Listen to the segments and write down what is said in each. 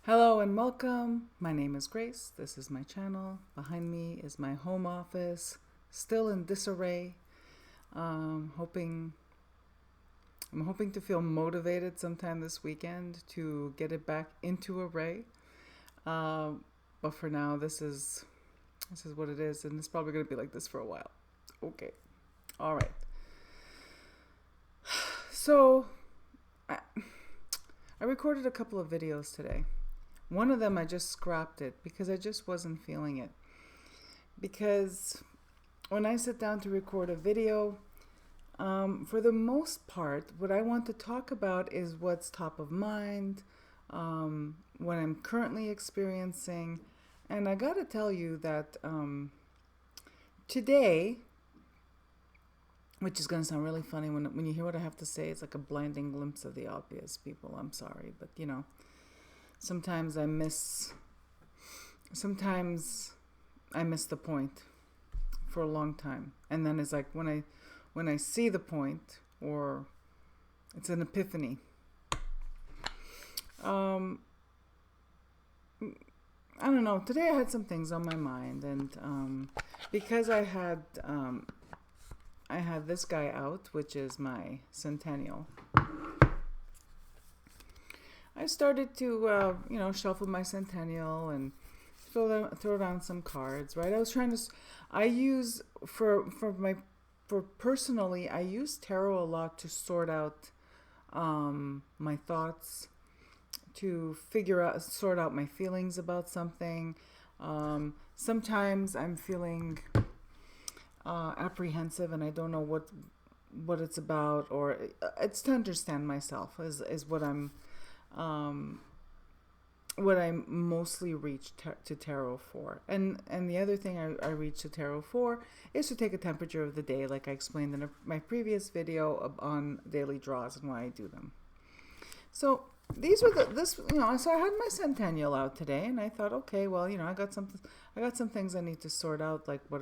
Hello and welcome. My name is Grace. This is my channel. Behind me is my home office, still in disarray. Um, hoping I'm hoping to feel motivated sometime this weekend to get it back into array. Um, but for now, this is what it is, and it's probably going to be like this for a while. Okay. All right. So I, I recorded a couple of videos today. One of them I just scrapped it because I just wasn't feeling it. Because when I sit down to record a video, for the most part, what I want to talk about is what's top of mind, what I'm currently experiencing. And I gotta tell you that today, which is gonna sound really funny when you hear what I have to say, it's like a blinding glimpse of the obvious, people. I'm sorry, but sometimes sometimes I miss the point for a long time, and then it's like when I see the point, or it's an epiphany. um I don't know, today I had some things on my mind, and because I had this guy out, which is my centennial. I started to shuffle my centennial and throw down some cards, right? I was trying to I use for personally, I use tarot a lot to sort out my thoughts, to sort out my feelings about something. Sometimes I'm feeling apprehensive and I don't know what it's about, or it's to understand myself is um, what I mostly reach to tarot for. And the other thing I reach to tarot for is to take a temperature of the day, like I explained in my previous video on daily draws and why I do them. So these were so I had my centennial out today, and I thought, okay, well, I got some things I need to sort out, like I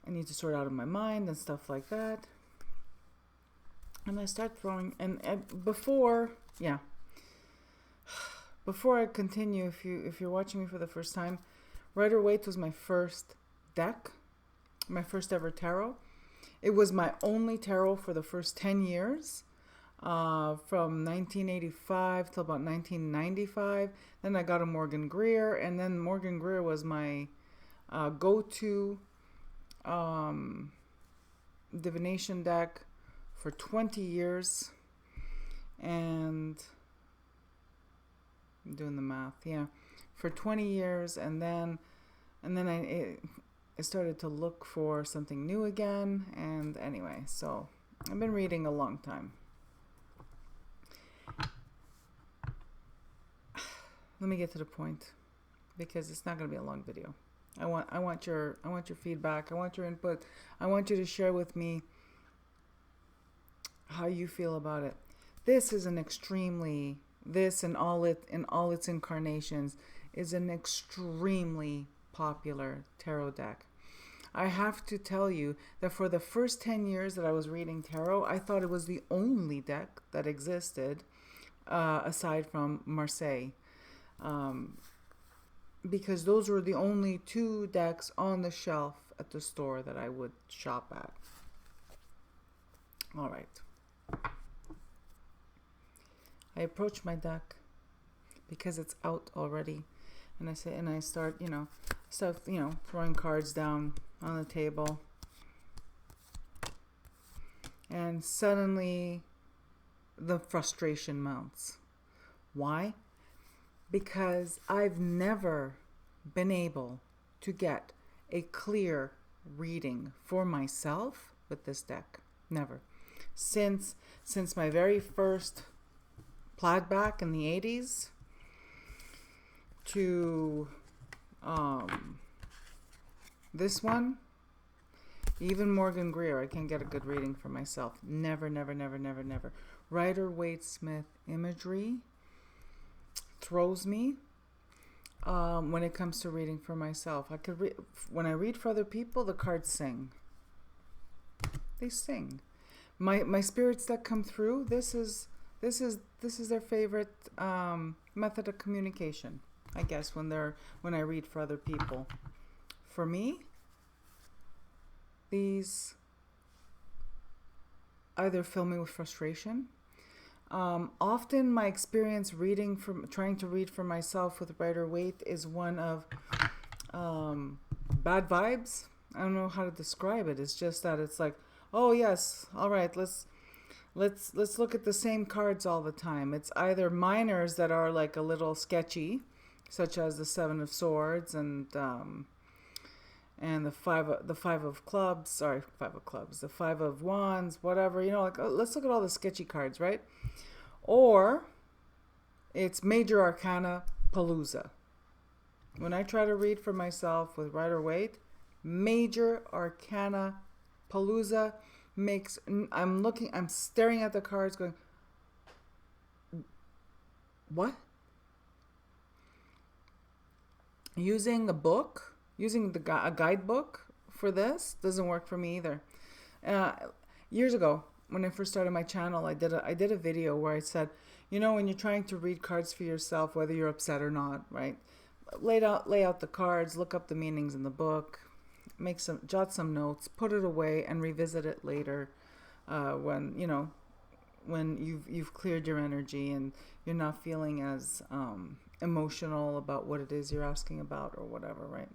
need to sort out in my mind and stuff like that. And I start throwing, and before I continue, if you're watching me for the first time, Waite was my first deck, my first ever tarot. It was my only tarot for the first 10 years, from 1985 till about 1995. Then I got a Morgan Greer, and then Morgan Greer was my go-to divination deck for 20 years. And I'm doing the math, for 20 years. And then I started to look for something new again. And anyway, so I've been reading a long time. Let me get to the point, because it's not going to be a long video. I want your feedback. I want your input. I want you to share with me how you feel about it. This in all its incarnations is an extremely popular tarot deck. I have to tell you that for the first 10 years that I was reading tarot, I thought it was the only deck that existed, aside from Marseille. Because those were the only two decks on the shelf at the store that I would shop at. All right. I approach my deck because it's out already, and I start throwing cards down on the table, and suddenly the frustration mounts. Why? Because I've never been able to get a clear reading for myself with this deck. Never. Since my very first plaid back in the 80s to this one, even Morgan Greer, I can't get a good reading for myself. Never. Rider-Waite Smith imagery throws me when it comes to reading for myself. When I read for other people, the cards sing. They sing. My spirits that come through, this is This is their favorite method of communication, I guess, when I read for other people. For me, these either fill me with frustration. Often my experience trying to read for myself with Waite is one of bad vibes. I don't know how to describe it. It's just that it's like, oh yes, all right, let's look at the same cards all the time. It's either minors that are like a little sketchy, such as the Seven of Swords and the five of clubs, the Five of Wands, whatever, like, oh, let's look at all the sketchy cards, right? Or it's Major Arcana Palooza. When I try to read for myself with Waite, Major Arcana Palooza I'm staring at the cards going, what? Using a guidebook for this doesn't work for me either. Years ago, when I first started my channel, I did a video where I said, when you're trying to read cards for yourself, whether you're upset or not, right? Lay out the cards, look up the meanings in the book, jot some notes, put it away, and revisit it later, when you've cleared your energy and you're not feeling as emotional about what it is you're asking about or whatever, right?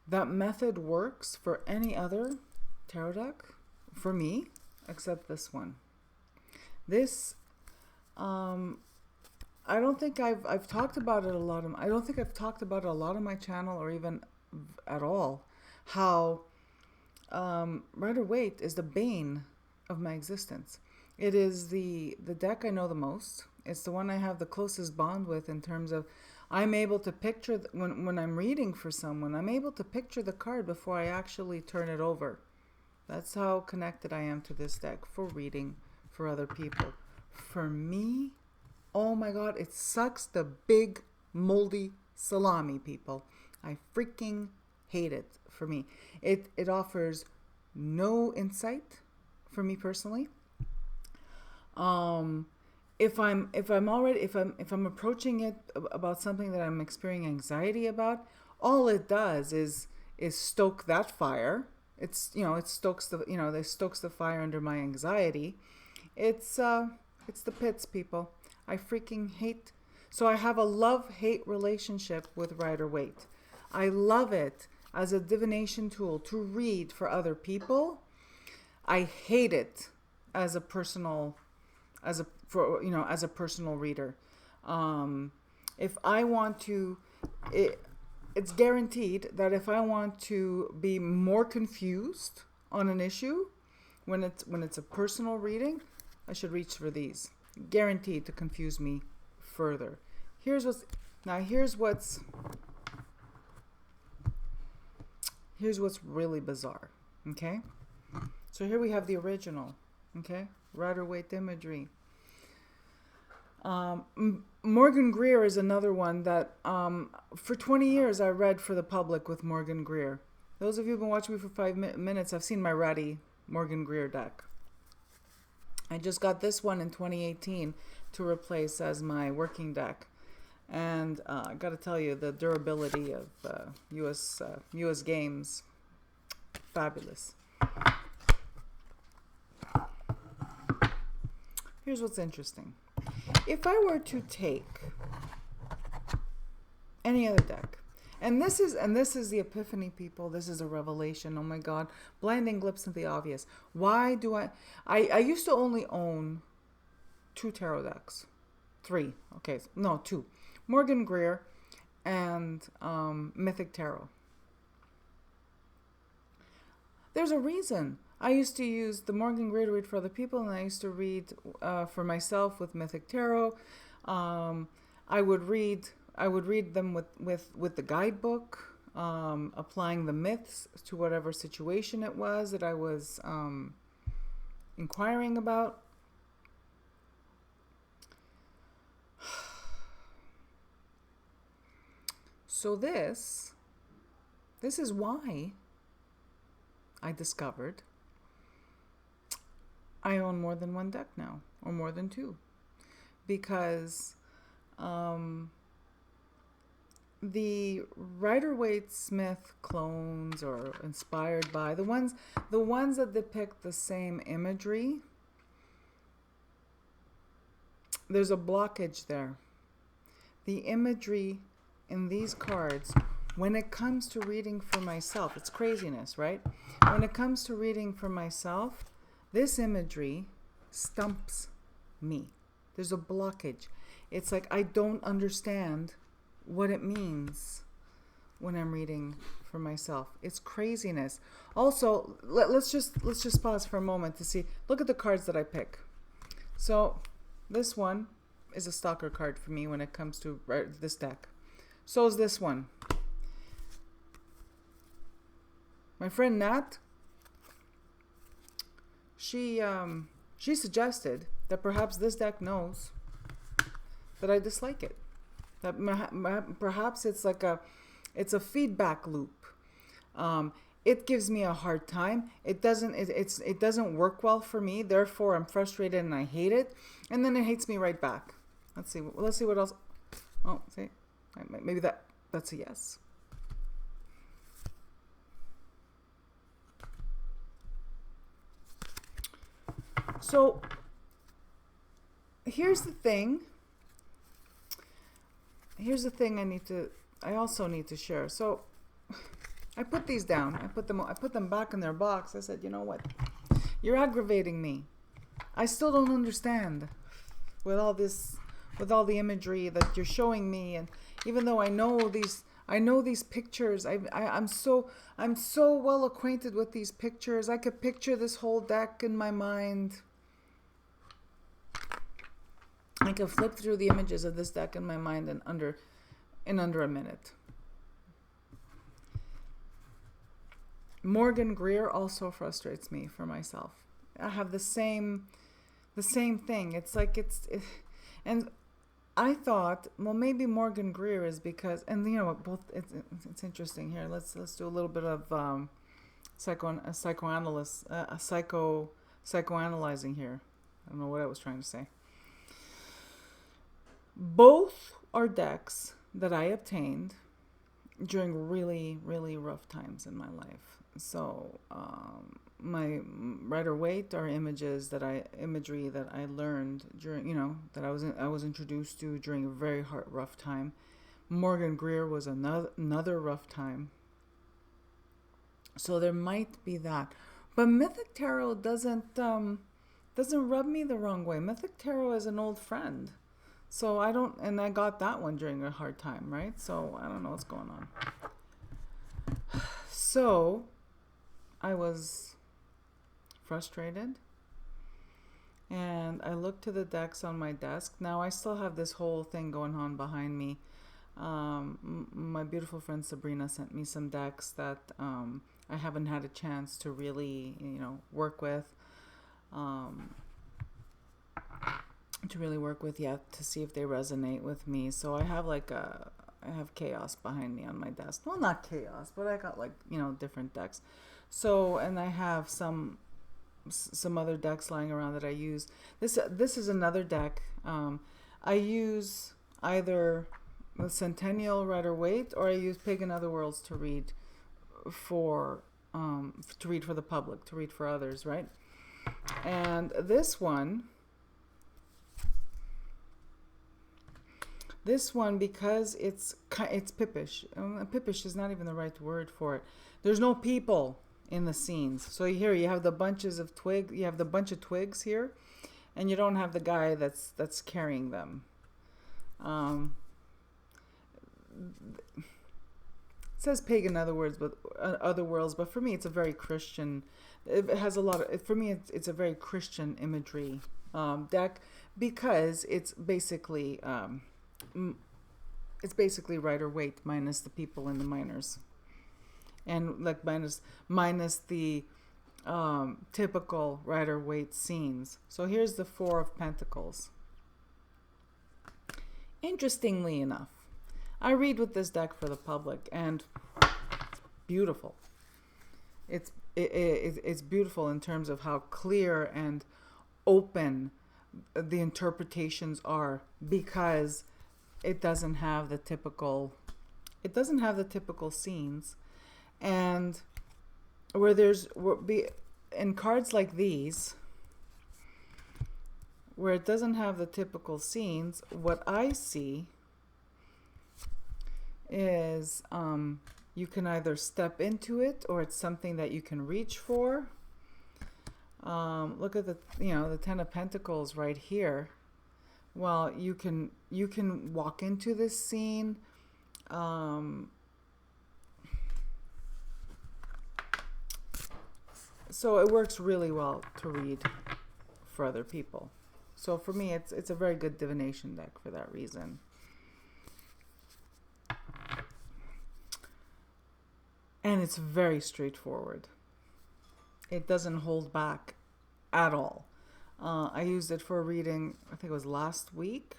That method works for any other tarot deck for me, except this one. This, I don't think I've talked about it a lot. I don't think I've talked about it a lot on my channel or even at all. How Waite is the bane of my existence. It is the deck I know the most. It's the one I have the closest bond with in terms of I'm able to picture when I'm reading for someone. I'm able to picture the card before I actually turn it over. That's how connected I am to this deck for reading for other people. For me, oh my God, it sucks the big moldy salami, people. I freaking hate it for me. It offers no insight for me personally. If I'm approaching it about something that I'm experiencing anxiety about, all it does is stoke that fire. It stokes the fire under my anxiety. It's the pits, people. I freaking hate. So I have a love-hate relationship with Waite. I love it as a divination tool to read for other people. I hate it as a personal reader. If I want to, it's guaranteed that if I want to be more confused on an issue, when it's a personal reading, I should reach for these. Guaranteed to confuse me further. Here's what's really bizarre. Okay, so here we have the original. Okay, Waite imagery. Morgan Greer is another one that for 20 years I read for the public with Morgan Greer. Those of you who've been watching me for 5 minutes have seen my ratty Morgan Greer deck. I just got this one in 2018 to replace as my working deck. And I got to tell you, the durability of U.S. games, fabulous. Here's what's interesting. If I were to take any other deck, and this is the epiphany, people. This is a revelation. Oh my God, blinding glimpse of the obvious. Why do I used to only own 2 tarot decks, 3. Okay, no, 2. Morgan Greer and Mythic Tarot. There's a reason. I used to use the Morgan Greer to read for other people, and I used to read for myself with Mythic Tarot. I would read them with the guidebook, applying the myths to whatever situation it was that I was inquiring about. So this is why I discovered I own more than one deck now, or more than two, because the Rider-Waite-Smith clones, or inspired by the ones that depict the same imagery, there's a blockage there. The imagery in these cards, when it comes to reading for myself, it's craziness, right? When it comes to reading for myself, this imagery stumps me. There's a blockage. It's like I don't understand what it means when I'm reading for myself. It's craziness. Also, let's just pause for a moment to see. Look at the cards that I pick. So this one is a stalker card for me when it comes to this deck. So is this one. My friend Nat, she suggested that perhaps this deck knows that I dislike it. That perhaps it's like it's a feedback loop. It gives me a hard time. It doesn't work well for me. Therefore, I'm frustrated and I hate it. And then it hates me right back. Let's see what else. Oh, see, maybe that's a yes. So here's the thing. I also need to share. So I put these down. I put them back in their box. I said, you know what? You're aggravating me. I still don't understand with all the imagery that you're showing me, and even though I know these pictures, I'm so well acquainted with these pictures. I could picture this whole deck in my mind. I can flip through the images of this deck in my mind in under a minute. Morgan Greer also frustrates me for myself. I have the same thing. It's like and I thought, well, maybe Morgan Greer is because, and you know what, both it's interesting here. Let's do a little bit of psychoanalyzing here. I don't know what I was trying to say. Both are decks that I obtained during really, really rough times in my life. So my Rider-Waite are imagery that I learned during, that I was introduced to during a very rough time. Morgan Greer was another rough time. So there might be that, but Mythic Tarot doesn't rub me the wrong way. Mythic Tarot is an old friend. So I got that one during a hard time, right? So I don't know what's going on. So I was frustrated, and I looked to the decks on my desk. Now I still have this whole thing going on behind me. My beautiful friend Sabrina sent me some decks that I haven't had a chance to really, work with. Yet to see if they resonate with me. So I have I have chaos behind me on my desk. Well, not chaos, but I got different decks. So, and I have some other decks lying around that I use. This is another deck. I use either the Centennial Rider-Waite, or I use Pagan Otherworlds to read for the public, to read for others, right? And this one, because it's pippish. Pippish is not even the right word for it. There's no people in the scenes. So here you have the bunches of twigs. You have the bunch of twigs here, and you don't have the guy that's carrying them. It says pagan other worlds, but for me it's a very Christian. It has a lot of. For me, it's a very Christian imagery deck, because it's basically. It's basically Rider-Waite minus the people and the minors, and minus the typical Rider-Waite scenes. So here's the Four of Pentacles. Interestingly enough, I read with this deck for the public, and it's beautiful. It's beautiful in terms of how clear and open the interpretations are, because it doesn't have the typical scenes. And where in cards like these, where it doesn't have the typical scenes, what I see is you can either step into it, or it's something that you can reach for. Look at the Ten of Pentacles right here. Well, you can walk into this scene. So it works really well to read for other people. So for me, it's a very good divination deck for that reason. And it's very straightforward. It doesn't hold back at all. I used it for a reading, I think it was last week.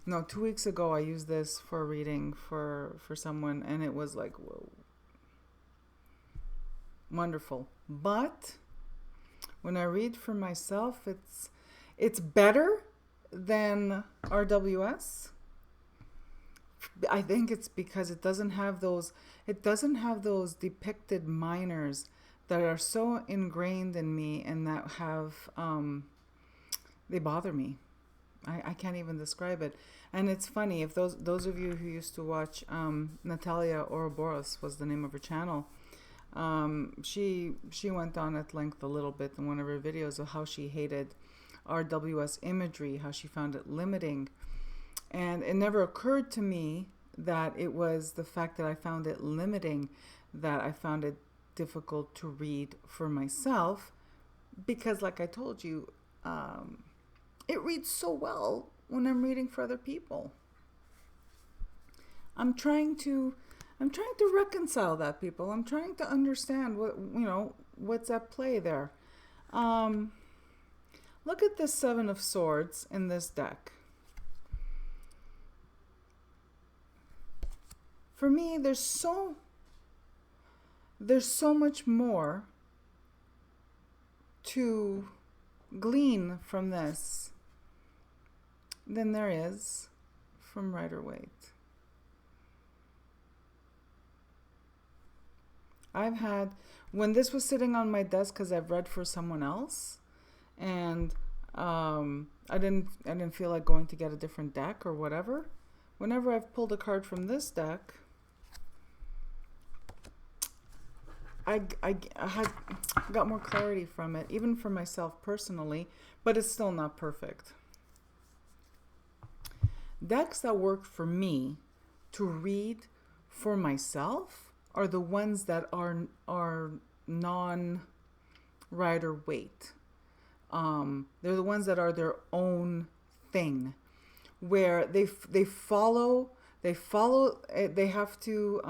No, 2 weeks ago, I used this for a reading for someone, and it was like, whoa, wonderful. But when I read for myself, it's better than RWS. I think it's because it doesn't have those depicted minors that are so ingrained in me, and that have they bother me. I can't even describe it. And it's funny, if those of you who used to watch Natalia Ouroboros was the name of her channel. She went on at length a little bit in one of her videos of how she hated RWS imagery, how she found it limiting. And it never occurred to me that it was the fact that I found it limiting, that I found it difficult to read for myself, because like I told you, it reads so well when I'm reading for other people. I'm trying to reconcile that, people. I'm trying to understand what's at play there. Look at the Seven of Swords in this deck. For me, there's so much more to glean from this than there is from Rider-Waite. I've had, when this was sitting on my desk, because I've read for someone else, and I didn't feel like going to get a different deck or whatever. Whenever I've pulled a card from this deck, I had got more clarity from it, even for myself personally, but it's still not perfect. Decks that work for me to read for myself are the ones that are non-Rider-Waite. They're the ones that are their own thing, where they have to,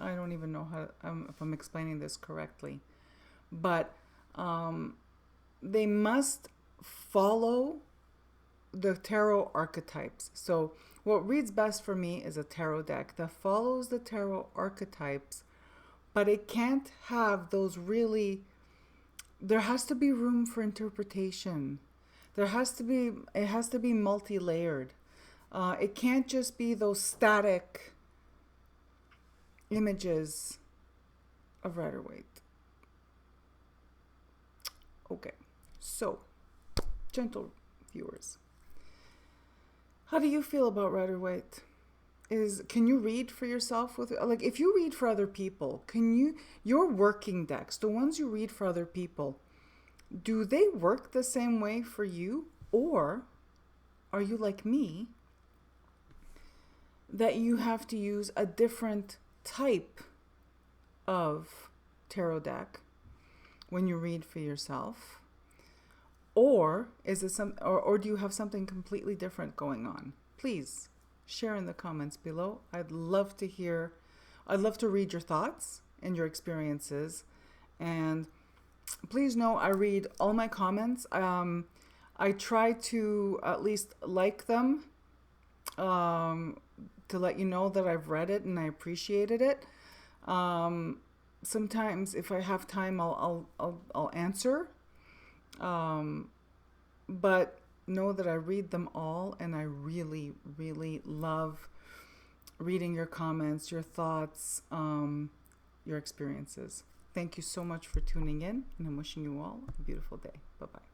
I don't even know how, if I'm explaining this correctly, but they must follow the tarot archetypes. So what reads best for me is a tarot deck that follows the tarot archetypes, but it can't have those really, there has to be room for interpretation. It has to be multi-layered. It can't just be those static images of Rider-Waite. Okay, so, gentle viewers, how do you feel about Rider-Waite? Can you read for yourself with, like, if you read for other people, your working decks, the ones you read for other people, do they work the same way for you? Or are you like me, that you have to use a different type of tarot deck when you read for yourself? Or is it or do you have something completely different going on? Please share in the comments below. I'd love to read your thoughts and your experiences. And please know I read all my comments. I try to at least like them, to let you know that I've read it and I appreciated it. Sometimes if I have time, I'll answer. But know that I read them all, and I really, really love reading your comments, your thoughts, your experiences. Thank you so much for tuning in, and I'm wishing you all a beautiful day. Bye-bye.